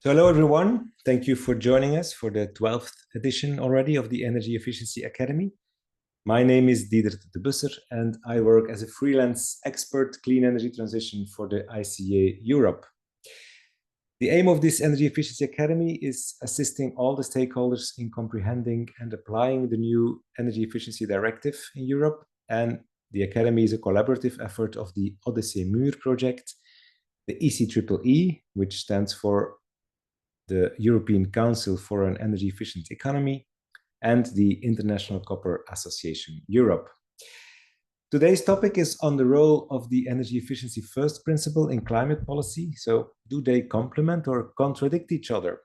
So hello everyone, thank you for joining us for the 12th edition already of the Energy Efficiency Academy. My name is Dieder de Busser and I work as a freelance expert clean energy transition for the ICA Europe. The aim of this Energy Efficiency Academy is assisting all the stakeholders in comprehending and applying the new Energy Efficiency Directive in Europe, and the Academy is a collaborative effort of the Odyssey Muur project, the EECP, which stands for the European Council for an Energy Efficient Economy, and the International Copper Association Europe. Today's topic is on the role of the energy efficiency first principle in climate policy. So do they complement or contradict each other?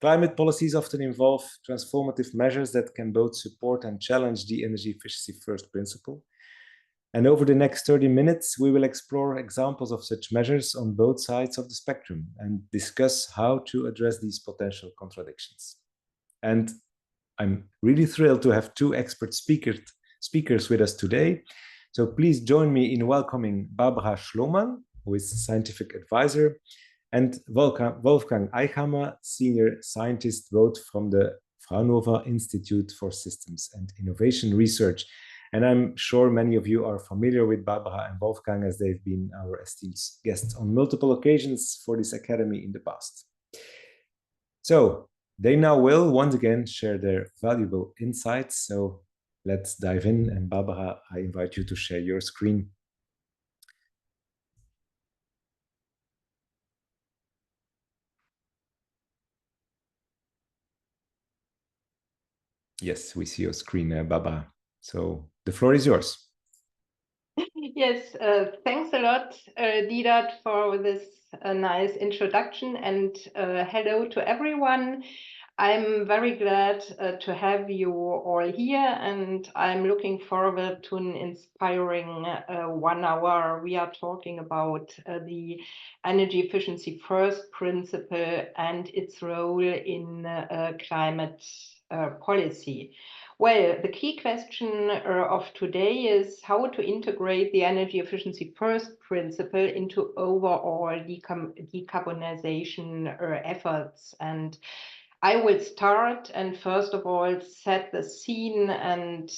Climate policies often involve transformative measures that can both support and challenge the energy efficiency first principle. And over the next 30 minutes, we will explore examples of such measures on both sides of the spectrum and discuss how to address these potential contradictions. And I'm really thrilled to have two expert speakers with us today. So please join me in welcoming Barbara Schlomann, who is scientific advisor, and Wolfgang Eichhammer, senior scientist, both from the Fraunhofer Institute for Systems and Innovation Research. And I'm sure many of you are familiar with Barbara and Wolfgang, as they've been our esteemed guests on multiple occasions for this academy in the past. So they now will once again share their valuable insights. So let's dive in. And Barbara, I invite you to share your screen. Yes, we see your screen, Barbara. So the floor is yours. Yes, thanks a lot, Dieder, for this nice introduction, and hello to everyone. I'm very glad to have you all here, and I'm looking forward to an inspiring 1 hour. We are talking about the energy efficiency first principle and its role in climate policy. Well, the key question of today is how to integrate the energy efficiency first principle into overall decarbonization efforts. And I will start and first of all set the scene and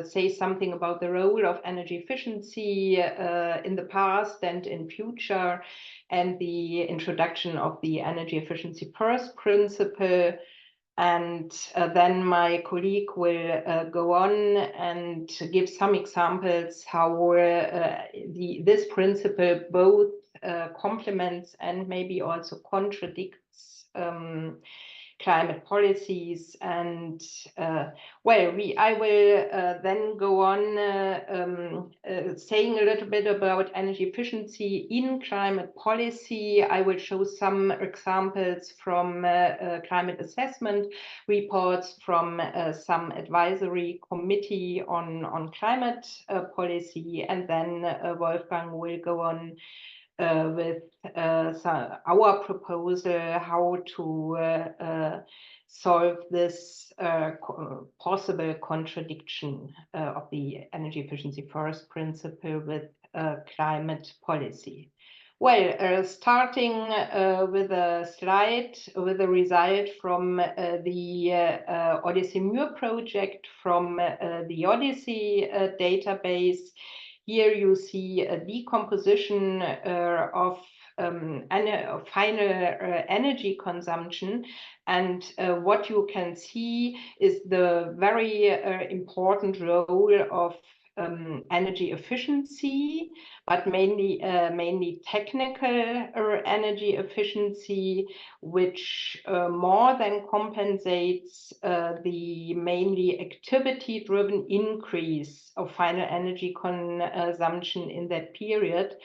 say something about the role of energy efficiency in the past and in future, and the introduction of the energy efficiency first principle. And then my colleague will go on and give some examples how this principle both complements and maybe also contradicts climate policies. And I will then go on saying a little bit about energy efficiency in climate policy. I will show some examples from climate assessment reports from some advisory committee on climate policy, and then Wolfgang will go on with our proposal how to solve this possible contradiction of the energy efficiency first principle with climate policy. Well, starting with a slide with a result from the Odyssey Muur project from the Odyssey database. Here you see a decomposition of final energy consumption, and what you can see is the very important role of energy efficiency, but mainly technical energy efficiency, which more than compensates the mainly activity-driven increase of final energy consumption in that period,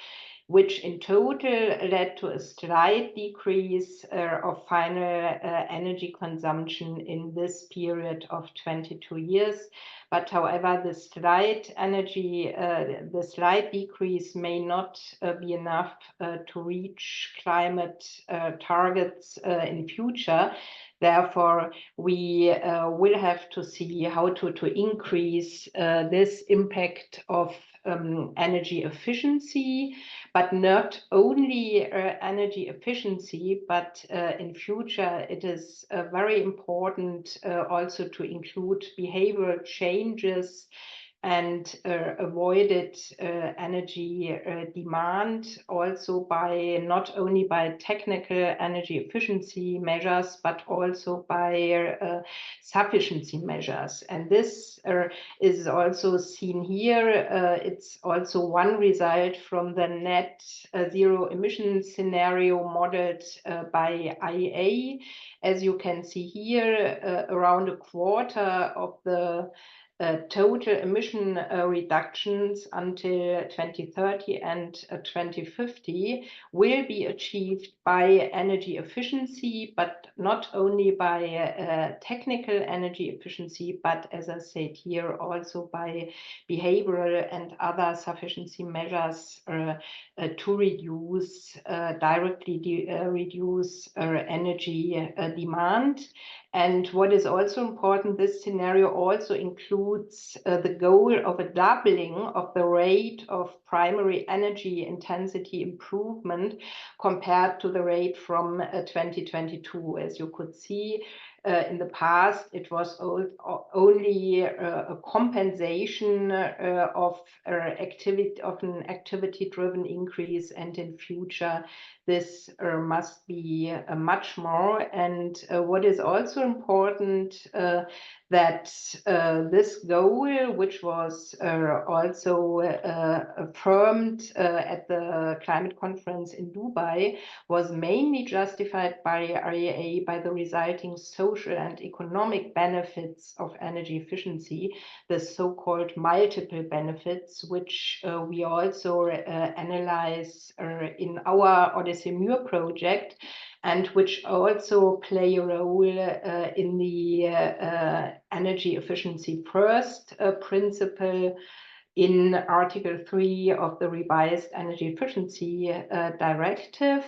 which in total led to a slight decrease of final energy consumption in this period of 22 years. But however, the slight decrease may not be enough to reach climate targets in future. Therefore, we will have to see how to increase this impact of energy efficiency, but not only energy efficiency, but in future it is very important also to include behavioral changes and avoided energy demand, also by not only by technical energy efficiency measures, but also by sufficiency measures. And this is also seen here. It's also one result from the net zero emission scenario modeled by IEA. As you can see here, around a quarter of the total emission reductions until 2030 and 2050 will be achieved by energy efficiency, but not only by technical energy efficiency, but as I said here, also by behavioral and other sufficiency measures to reduce, directly reduce energy demand. And what is also important, this scenario also includes the goal of a doubling of the rate of primary energy intensity improvement compared to the rate from 2022. As you could see, in the past, it was only a compensation of an activity-driven increase, and in future, this must be much more. And what is also important, that this goal, which was also affirmed at the climate conference in Dubai, was mainly justified by IEA by the resulting social and economic benefits of energy efficiency, the so-called multiple benefits, which we also analyze in our Odyssey Muir project, and which also play a role in the energy efficiency first principle in Article 3 of the revised energy efficiency directive.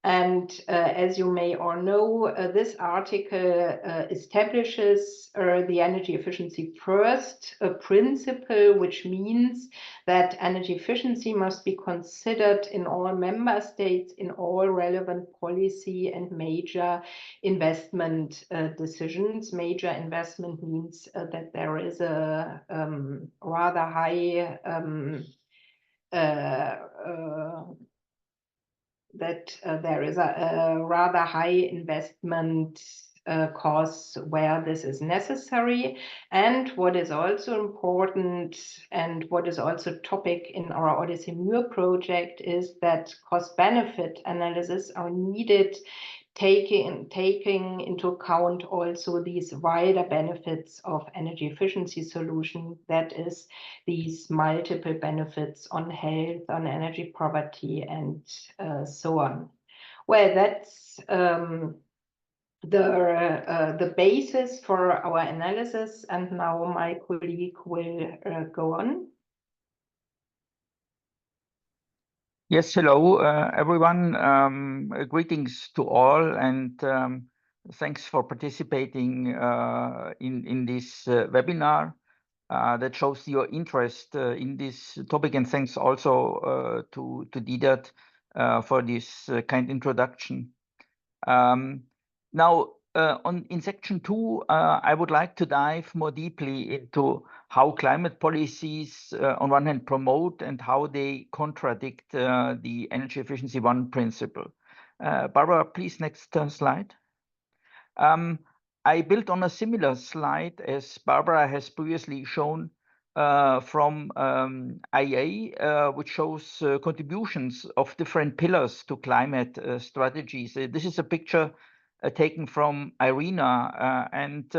And as you may all know, this article establishes the energy efficiency first principle, which means that energy efficiency must be considered in all member states in all relevant policy and major investment decisions. Major investment means that there is a rather high there is a rather high investment costs where this is necessary. And what is also important, and what is also topic in our Odyssey Muir project, is that cost-benefit analysis are needed, taking into account also these wider benefits of energy efficiency solution, that is these multiple benefits on health, on energy poverty, and so on. Well, that's the basis for our analysis, and now my colleague will go on. Yes, hello, everyone. Greetings to all, and thanks for participating in this webinar that shows your interest in this topic, and thanks also to Didert for this kind introduction. Now, in section 2, I would like to dive more deeply into how climate policies, on one hand, promote and how they contradict the energy efficiency 1 principle. Barbara, please, next slide. I built on a similar slide as Barbara has previously shown from IEA, which shows contributions of different pillars to climate strategies. This is a picture taken from IRENA, and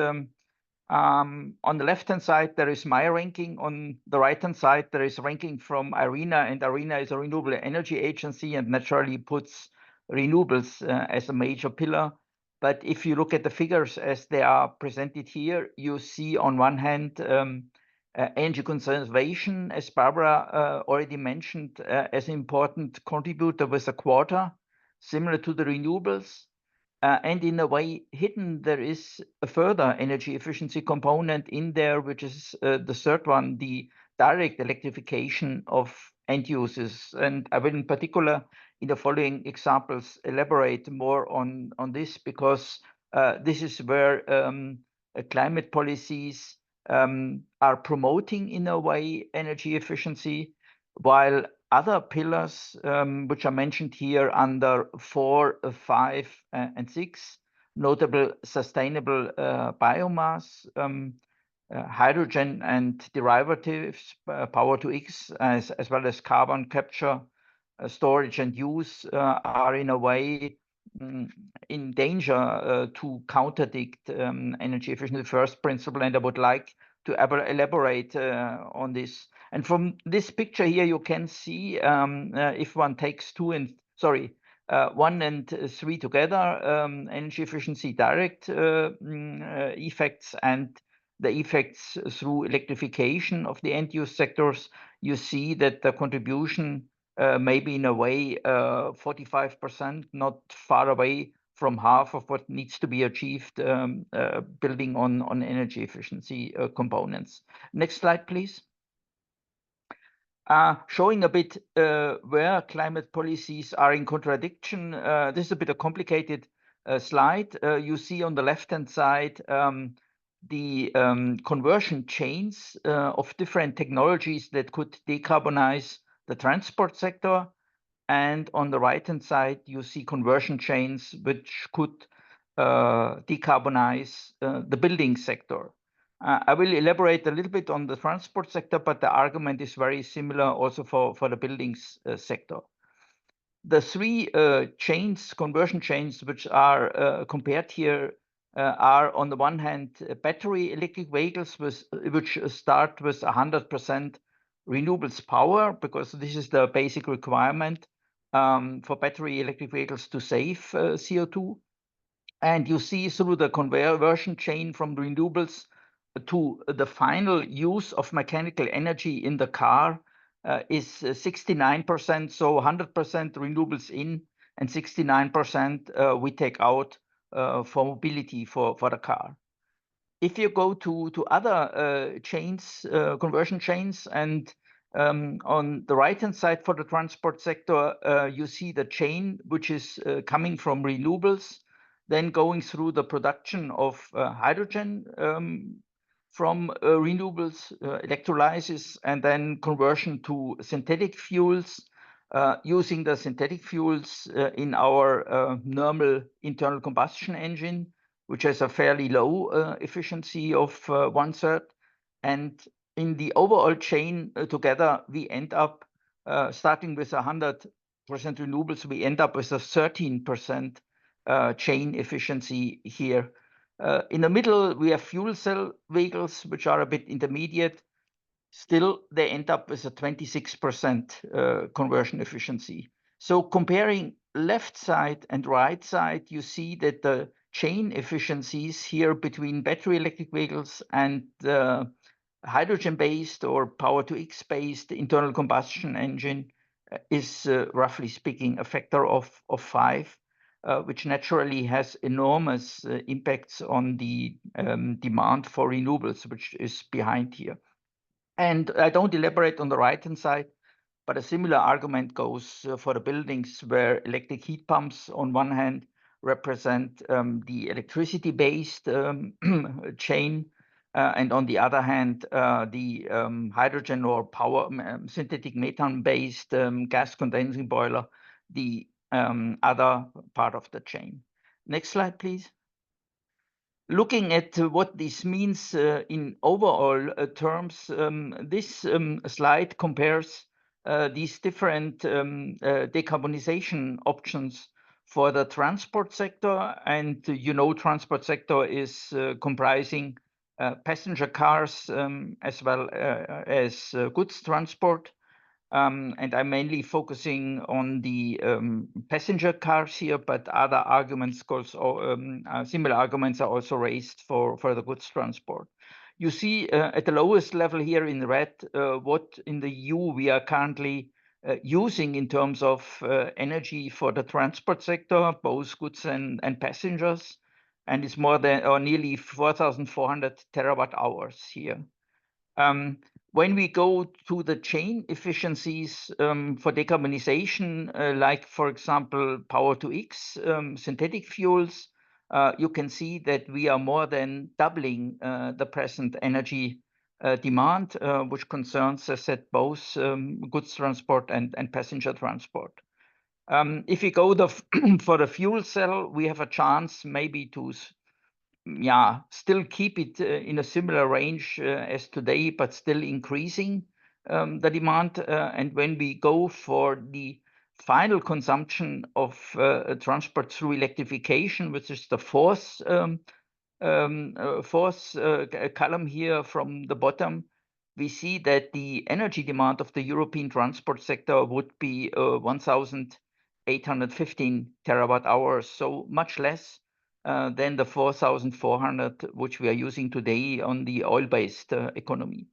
on the left-hand side, there is my ranking. On the right-hand side, there is ranking from IRENA, and IRENA is a renewable energy agency and naturally puts renewables as a major pillar. But if you look at the figures as they are presented here, you see on one hand energy conservation, as Barbara already mentioned, as an important contributor with a quarter, similar to the renewables. And in a way, hidden, there is a further energy efficiency component in there, which is the third one, the direct electrification of end users. And I will in particular, in the following examples, elaborate more on this, because this is where climate policies are promoting, in a way, energy efficiency, while other pillars, which are mentioned here under 4, 5, and 6, notable sustainable biomass, hydrogen and derivatives, power to X, as well as carbon capture, storage and use, are in a way in danger to contradict energy efficiency first principle. And I would like to elaborate on this. And from this picture here, you can see if one takes 1 and 3 together, energy efficiency direct effects and the effects through electrification of the end use sectors, you see that the contribution may be in a way 45%, not far away from half of what needs to be achieved building on energy efficiency components. Next slide, please. Showing a bit where climate policies are in contradiction. This is a bit a complicated slide. You see on the left-hand side the conversion chains of different technologies that could decarbonize the transport sector. And on the right-hand side, you see conversion chains which could decarbonize the building sector. I will elaborate a little bit on the transport sector, but the argument is very similar also for the buildings sector. The 3 conversion chains, which are compared here, are on the one hand battery electric vehicles which start with 100% renewables power, because this is the basic requirement for battery electric vehicles to save CO2. And you see through the conversion chain from renewables to the final use of mechanical energy in the car is 69%, so 100% renewables in and 69% we take out for mobility for the car. If you go to other chains, conversion chains, and on the right-hand side for the transport sector, you see the chain which is coming from renewables, then going through the production of hydrogen from renewables, electrolysis, and then conversion to synthetic fuels, using the synthetic fuels in our normal internal combustion engine, which has a fairly low efficiency of 1/3. And in the overall chain together, we end up starting with 100% renewables, we end up with a 13% chain efficiency here. In the middle, we have fuel cell vehicles, which are a bit intermediate. Still, they end up with a 26% conversion efficiency. So comparing left side and right side, you see that the chain efficiencies here between battery electric vehicles and hydrogen-based or power to X-based internal combustion engine is roughly speaking a factor of 5. Which naturally has enormous impacts on the demand for renewables, which is behind here. And I don't elaborate on the right-hand side, but a similar argument goes for the buildings where electric heat pumps on one hand represent the electricity-based chain, and on the other hand, the hydrogen or power synthetic methane-based gas condensing boiler, the other part of the chain. Next slide, please. Looking at what this means in overall terms, this slide compares these different decarbonization options for the transport sector. And you know, transport sector is comprising passenger cars as well as goods transport. And I'm mainly focusing on the passenger cars here, but other arguments, similar arguments are also raised for the goods transport. You see at the lowest level here in red, what in the EU we are currently using in terms of energy for the transport sector, both goods and passengers, and it's more than or nearly 4,400 terawatt hours here. When we go to the chain efficiencies for decarbonization, like for example, power to X, synthetic fuels, you can see that we are more than doubling the present energy demand, which concerns, as I said, both goods transport and passenger transport. If we go for the fuel cell, we have a chance maybe to still keep it in a similar range as today, but still increasing the demand. And when we go for the final consumption of transport through electrification, which is the fourth column here from the bottom, we see that the energy demand of the European transport sector would be 1,815 terawatt hours, so much less than the 4,400 which we are using today on the oil-based economy.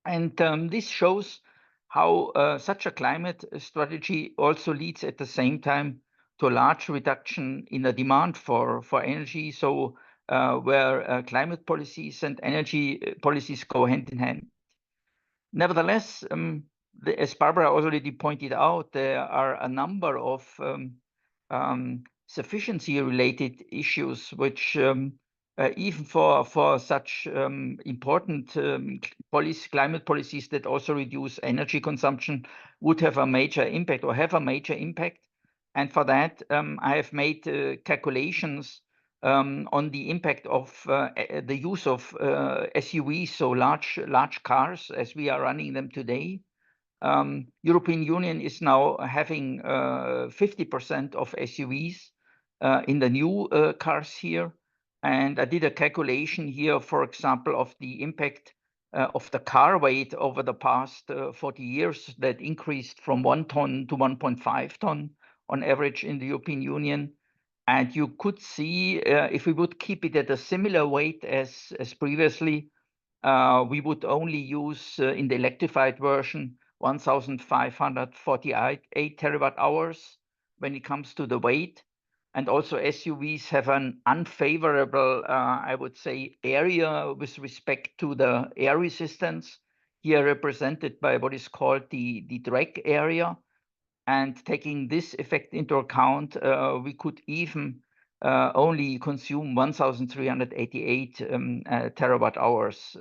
And this shows how such a climate strategy also leads at the same time to a large reduction in the demand for energy. So where climate policies and energy policies go hand in hand. Nevertheless, as Barbara already pointed out, there are a number of sufficiency-related issues which even for such important climate policies that also reduce energy consumption would have a major impact or have a major impact. And for that, I have made calculations on the impact of the use of SUVs, so large cars, as we are running them today. European Union is now having 50% of SUVs in the new cars here. And I did a calculation here, for example, of the impact of the car weight over the past 40 years that increased from 1 ton to 1.5 ton on average in the European Union. And you could see if we would keep it at a similar weight as previously, we would only use in the electrified version 1,548 terawatt hours when it comes to the weight. And also SUVs have an unfavorable, I would say, area with respect to the air resistance, here represented by what is called the drag area. And taking this effect into account, we could even only consume 1,388 terawatt hours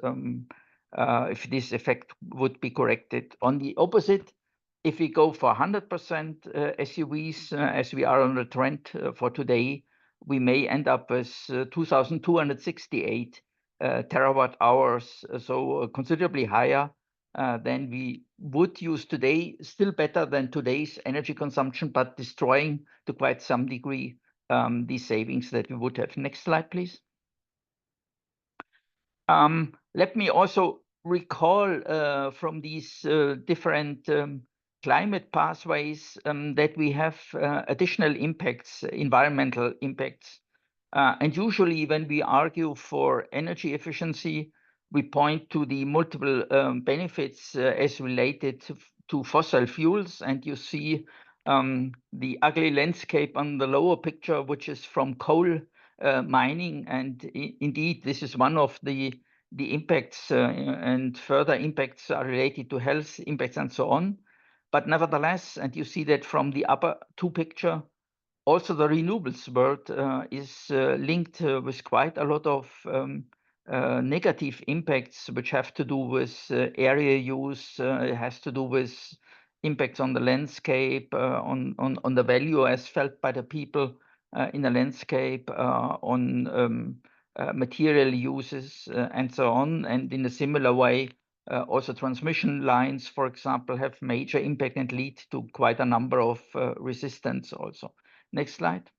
if this effect would be corrected. On the opposite, if we go for 100% SUVs, as we are on the trend for today, we may end up with 2,268 terawatt hours, so considerably higher than we would use today, still better than today's energy consumption, but destroying to quite some degree these savings that we would have. Next slide, please. Let me also recall from these different climate pathways that we have additional impacts, environmental impacts. And usually when we argue for energy efficiency, we point to the multiple benefits as related to fossil fuels. And you see the ugly landscape on the lower picture, which is from coal mining. And indeed, this is one of the impacts and further impacts are related to health impacts and so on. But nevertheless, and you see that from the upper two picture, also the renewables world is linked with quite a lot of negative impacts, which have to do with area use, it has to do with impacts on the landscape, on the value as felt by the people in the landscape, on material uses and so on. And in a similar way, also transmission lines, for example, have major impact and lead to quite a number of resistance also. Next slide.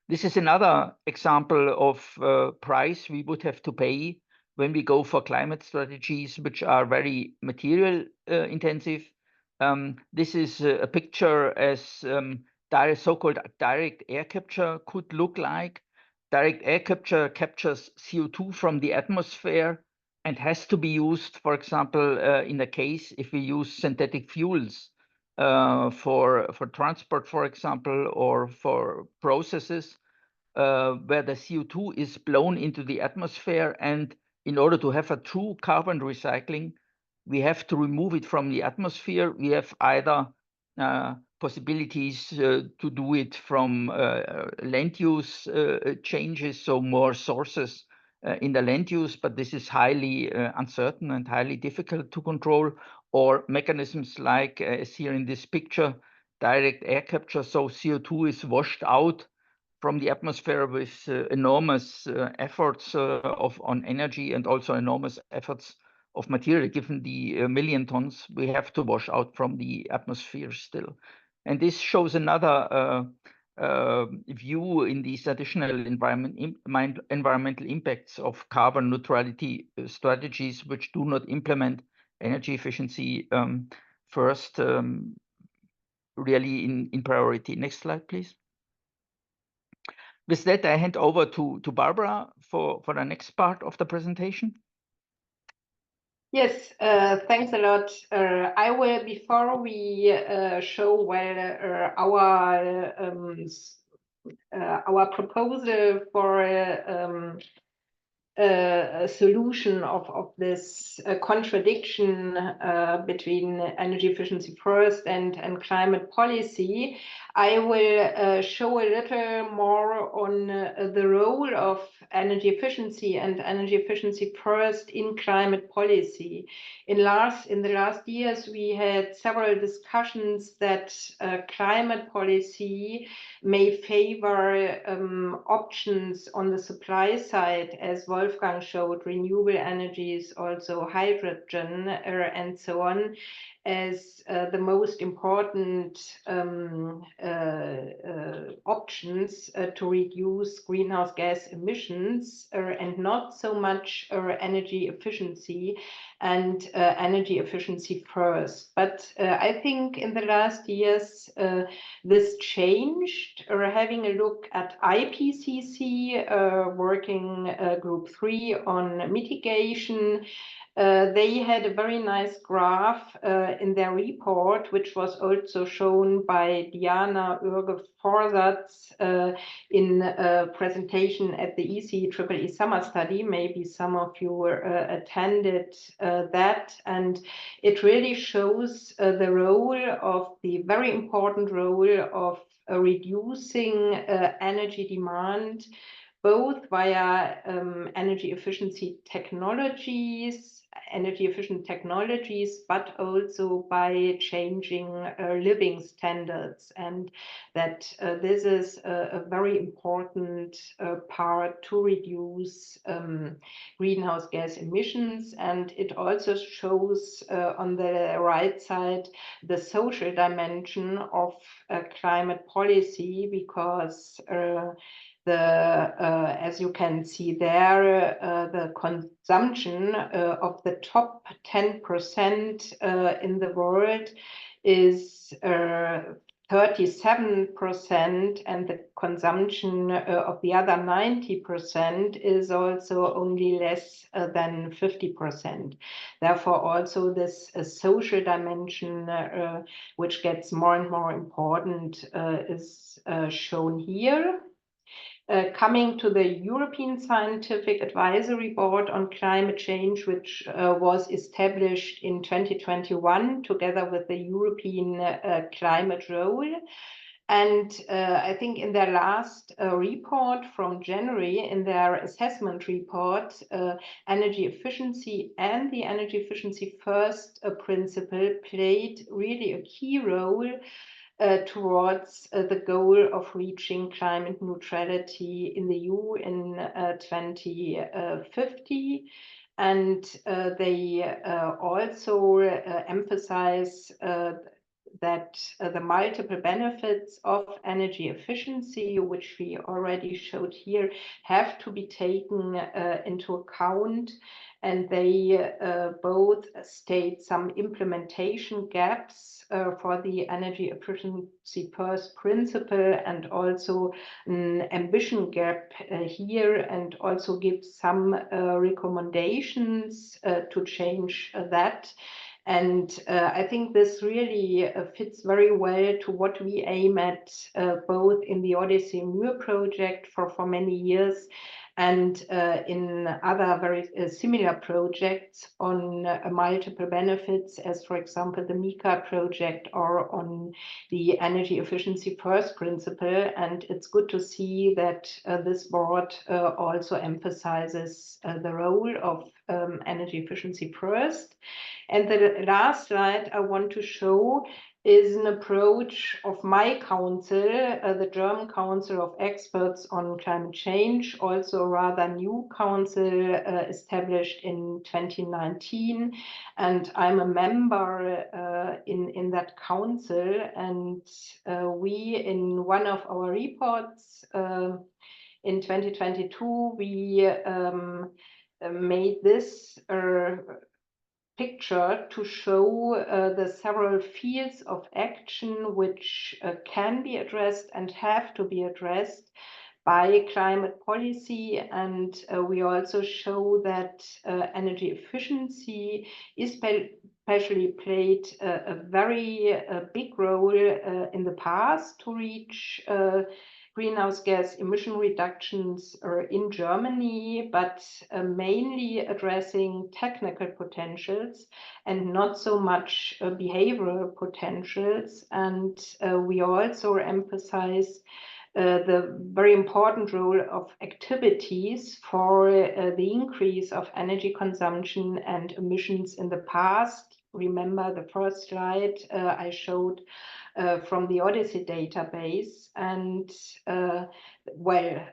This is another example of price we would have to pay when we go for climate strategies, which are very material intensive. This is a picture as so-called direct air capture could look like. Direct air capture captures CO2 from the atmosphere and has to be used, for example, in the case if we use synthetic fuels for transport, for example, or for processes where the CO2 is blown into the atmosphere. And in order to have a true carbon recycling, we have to remove it from the atmosphere. We have either possibilities to do it from land use changes, so more sources in the land use, but this is highly uncertain and highly difficult to control, or mechanisms like, as here in this picture, direct air capture, so CO2 is washed out from the atmosphere with enormous efforts on energy and also enormous efforts of material, given the million tons we have to wash out from the atmosphere still. And this shows another view in these additional environmental impacts of carbon neutrality strategies, which do not implement energy efficiency first, really in priority. Next slide, please. With that, I hand over to Barbara for the next part of the presentation. Yes, thanks a lot. I will, before we show where our proposal for a solution of this contradiction between energy efficiency first and climate policy, I will show a little more on the role of energy efficiency and energy efficiency first in climate policy. In the last years, we had several discussions that climate policy may favor options on the supply side, as Wolfgang showed, renewable energies, also hydrogen, and so on, as the most important options to reduce greenhouse gas emissions, and not so much energy efficiency and energy efficiency first. But I think in the last years this changed. Having a look at IPCC working group 3 on mitigation, they had a very nice graph in their report, which was also shown by Diana Oerge-Forsatz in a presentation at the EECP summer study. Maybe some of you attended that, and it really shows the very important role of reducing energy demand, both via energy efficient technologies, but also by changing living standards, and that this is a very important part to reduce greenhouse gas emissions. And it also shows on the right side the social dimension of climate policy, because as you can see there, the consumption of the top 10% in the world is 37%, and the consumption of the other 90% is also only less than 50%. Therefore, also this social dimension, which gets more and more important, is shown here. Coming to the European Scientific Advisory Board on Climate Change, which was established in 2021 together with the European Climate Role. And I think in their last report from January, in their assessment report, energy efficiency and the energy efficiency first principle played really a key role towards the goal of reaching climate neutrality in the EU in 2050. And they also emphasize that the multiple benefits of energy efficiency, which we already showed here, have to be taken into account, and they both state some implementation gaps for the energy efficiency first principle, and also an ambition gap here, and also give some recommendations to change that. And I think this really fits very well to what we aim at both in the Odyssey Muir project for many years, and in other very similar projects on multiple benefits, as for example the MICA project, or on the energy efficiency first principle. And it's good to see that this board also emphasizes the role of energy efficiency first. And the last slide I want to show is an approach of my council, the German Council of Experts on Climate Change, also a rather new council established in 2019. And I'm a member in that council. And we, in one of our reports in 2022, we made this picture to show the several fields of action which can be addressed and have to be addressed by climate policy. And we also show that energy efficiency especially played a very big role in the past to reach greenhouse gas emission reductions in Germany, but mainly addressing technical potentials and not so much behavioral potentials. And we also emphasize the very important role of activities for the increase of energy consumption and emissions in the past. Remember the first slide I showed from the Odyssey database, and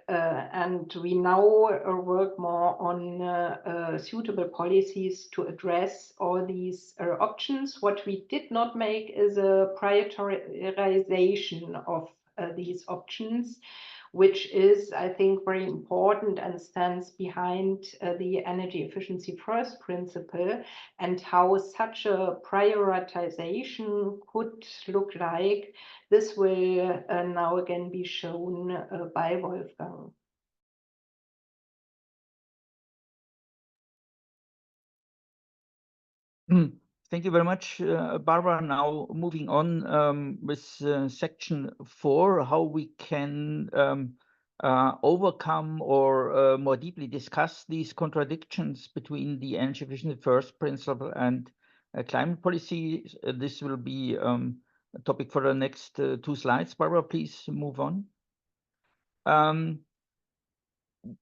and we now work more on suitable policies to address all these options. What we did not make is a prioritization of these options, which is, I think, very important and stands behind the energy efficiency first principle, and how such a prioritization could look like. This will now again be shown by Wolfgang. Thank you very much, Barbara. Now moving on with section 4, how we can overcome or more deeply discuss these contradictions between the energy efficiency first principle and climate policy. This will be a topic for the next 2 slides. Barbara, please move on.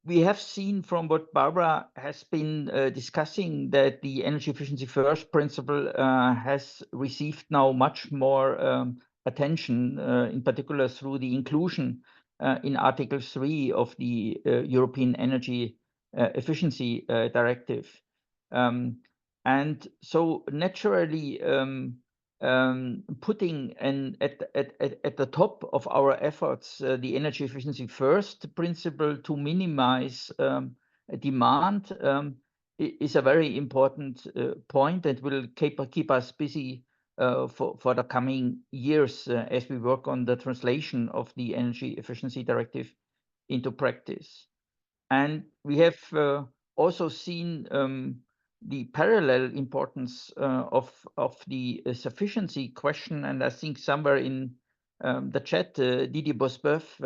We have seen from what Barbara has been discussing that the energy efficiency first principle has received now much more attention, in particular through the inclusion in Article 3 of the European Energy Efficiency Directive. And so naturally, putting at the top of our efforts the energy efficiency first principle to minimize demand is a very important point that will keep us busy for the coming years as we work on the translation of the Energy Efficiency Directive into practice. And we have also seen the parallel importance of the sufficiency question. And I think somewhere in the chat, Didier Bosbeuf,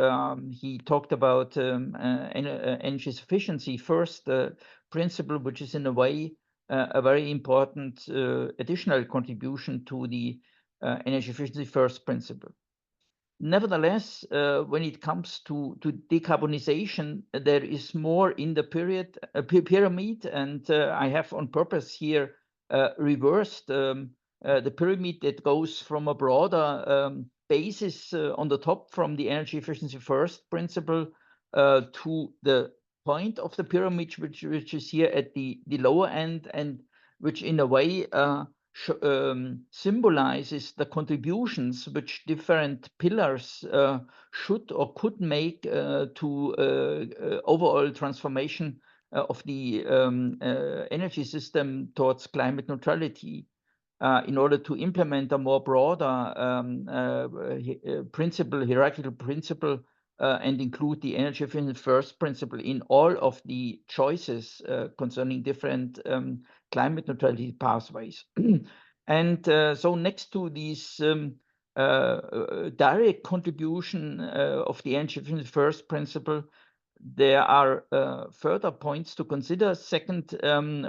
he talked about energy sufficiency first principle, which is in a way a very important additional contribution to the energy efficiency first principle. Nevertheless, when it comes to decarbonization, there is more in the pyramid, and I have on purpose here reversed the pyramid that goes from a broader basis on the top from the energy efficiency first principle to the point of the pyramid, which is here at the lower end, and which in a way symbolizes the contributions which different pillars should or could make to overall transformation of the energy system towards climate neutrality. In order to implement a more broader hierarchical principle, and include the energy efficiency first principle in all of the choices concerning different climate neutrality pathways. And so next to these direct contribution of the energy efficiency first principle, there are further points to consider. Second,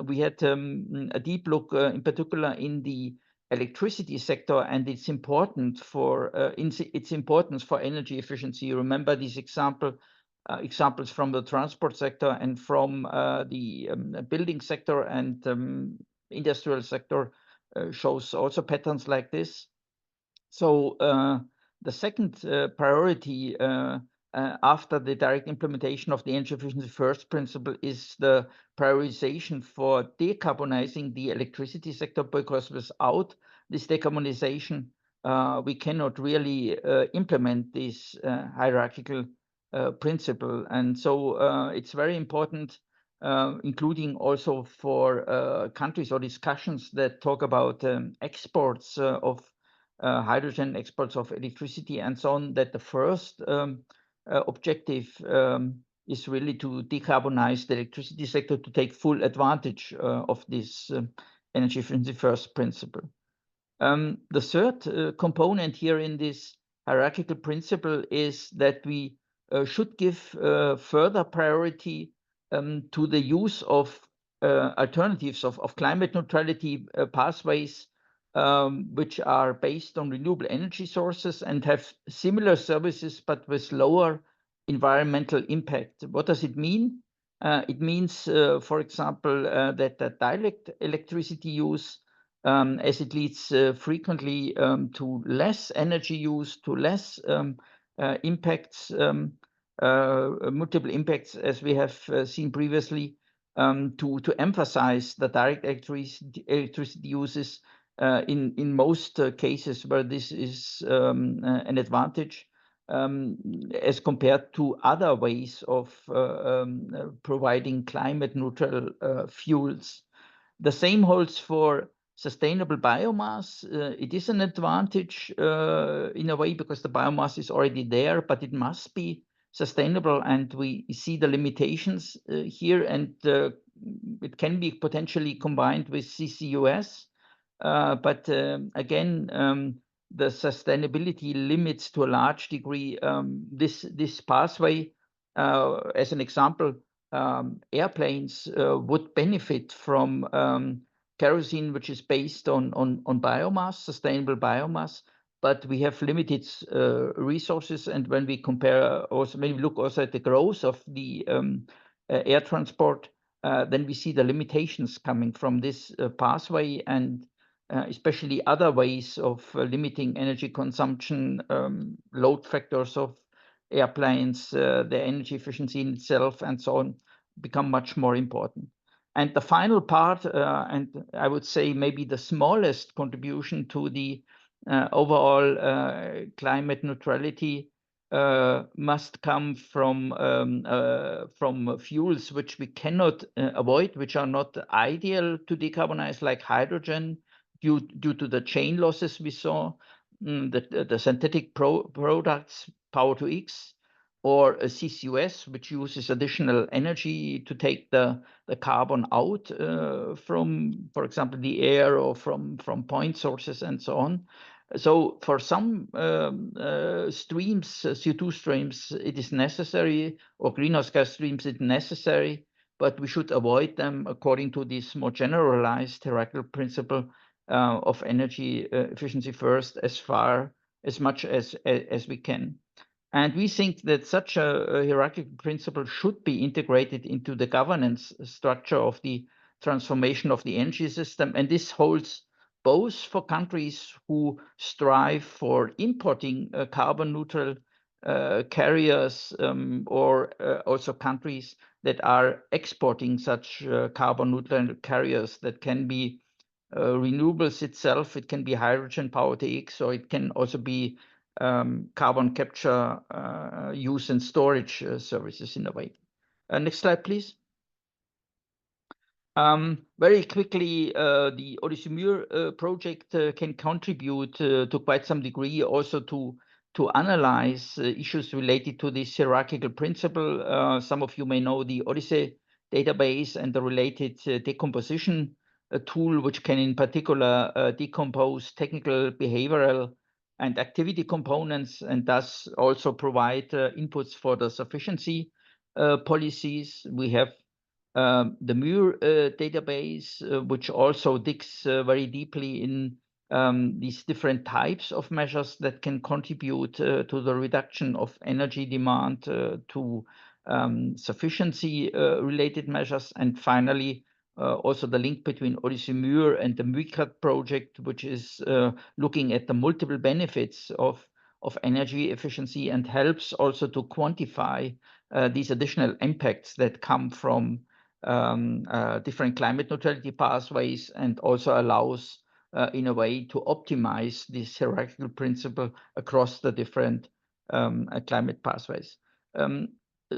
we had a deep look in particular in the electricity sector and its importance for energy efficiency. You remember these examples from the transport sector and from the building sector and industrial sector shows also patterns like this. So the second priority after the direct implementation of the energy efficiency first principle is the prioritization for decarbonizing the electricity sector, because without this decarbonization, we cannot really implement this hierarchical principle. And so it's very important, including also for countries or discussions that talk about exports of hydrogen, exports of electricity and so on, that the first objective is really to decarbonize the electricity sector to take full advantage of this energy efficiency first principle. The third component here in this hierarchical principle is that we should give further priority to the use of alternatives of climate neutrality pathways, which are based on renewable energy sources and have similar services but with lower environmental impact. What does it mean? It means, for example, that the direct electricity use, as it leads frequently to less energy use, to less impacts, multiple impacts, as we have seen previously, to emphasize the direct electricity uses in most cases where this is an advantage as compared to other ways of providing climate neutral fuels. The same holds for sustainable biomass. It is an advantage in a way because the biomass is already there, but it must be sustainable, and we see the limitations here, and it can be potentially combined with CCUS. But again, the sustainability limits to a large degree this pathway. As an example, airplanes would benefit from kerosene, which is based on biomass, sustainable biomass, but we have limited resources. And when we compare, also when we look also at the growth of the air transport, then we see the limitations coming from this pathway, and especially other ways of limiting energy consumption, load factors of airplanes, their energy efficiency in itself, and so on, become much more important. And the final part, and I would say maybe the smallest contribution to the overall climate neutrality, must come from fuels which we cannot avoid, which are not ideal to decarbonize, like hydrogen, due to the chain losses we saw, the synthetic products, power to X, or a CCUS, which uses additional energy to take the carbon out from, for example, the air or from point sources and so on. So for some streams, CO2 streams, it is necessary, or greenhouse gas streams, it's necessary, but we should avoid them according to this more generalized hierarchical principle of energy efficiency first, as much as we can. And we think that such a hierarchical principle should be integrated into the governance structure of the transformation of the energy system. And this holds both for countries who strive for importing carbon neutral carriers, or also countries that are exporting such carbon neutral carriers that can be renewables itself. It can be hydrogen power TX, or it can also be carbon capture use and storage services in a way. Next slide, please. Very quickly, the Odyssey Muir project can contribute to quite some degree also to analyze issues related to this hierarchical principle. Some of you may know the Odyssey database and the related decomposition tool, which can in particular decompose technical, behavioral, and activity components, and thus also provide inputs for the sufficiency policies. We have the Muir database, which also digs very deeply in these different types of measures that can contribute to the reduction of energy demand, to sufficiency related measures, and finally also the link between Odyssey Muir and the MUICAT project, which is looking at the multiple benefits of energy efficiency and helps also to quantify these additional impacts that come from different climate neutrality pathways, and also allows in a way to optimize this hierarchical principle across the different climate pathways.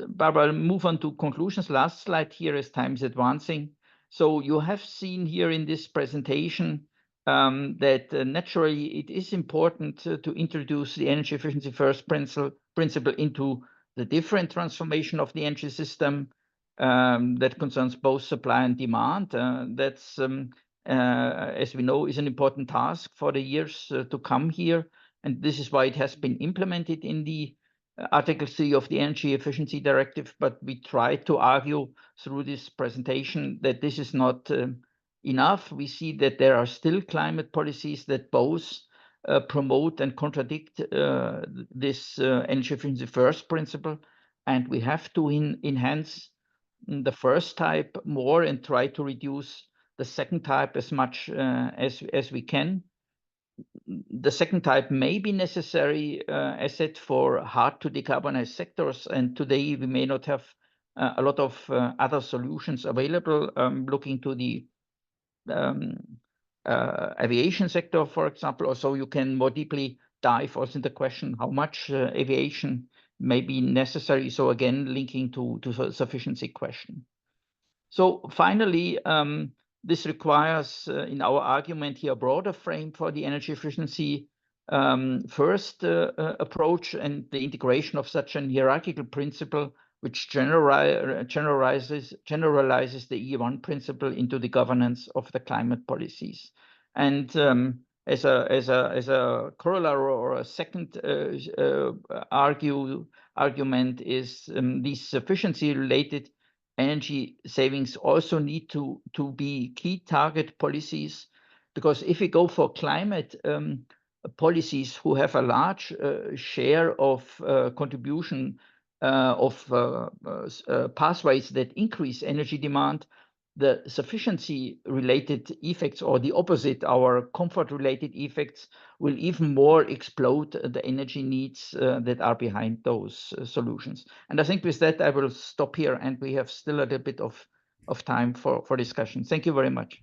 Barbara, I'll move on to conclusions. Last slide here as time is advancing. So you have seen here in this presentation that naturally it is important to introduce the energy efficiency first principle into the different transformation of the energy system that concerns both supply and demand. That's, as we know, is an important task for the years to come here. And this is why it has been implemented in the Article 3 of the Energy Efficiency Directive. But we try to argue through this presentation that this is not enough. We see that there are still climate policies that both promote and contradict this energy efficiency first principle. And we have to enhance the first type more and try to reduce the second type as much as we can. The second type may be necessary asset for hard to decarbonize sectors, and today we may not have a lot of other solutions available. Looking to the aviation sector, for example, or so you can more deeply dive also in the question how much aviation may be necessary. So again, linking to the sufficiency question. So finally, this requires, in our argument here, a broader frame for the energy efficiency first approach and the integration of such an hierarchical principle, which generalizes the EE1 principle into the governance of the climate policies. And as a corollary or a second argument is these sufficiency-related energy savings also need to be key target policies, because if we go for climate policies who have a large share of contribution of pathways that increase energy demand, the sufficiency related effects, or the opposite, our comfort related effects, will even more explode the energy needs that are behind those solutions. And I think with that I will stop here, and we have still a little bit of time for discussion. Thank you very much.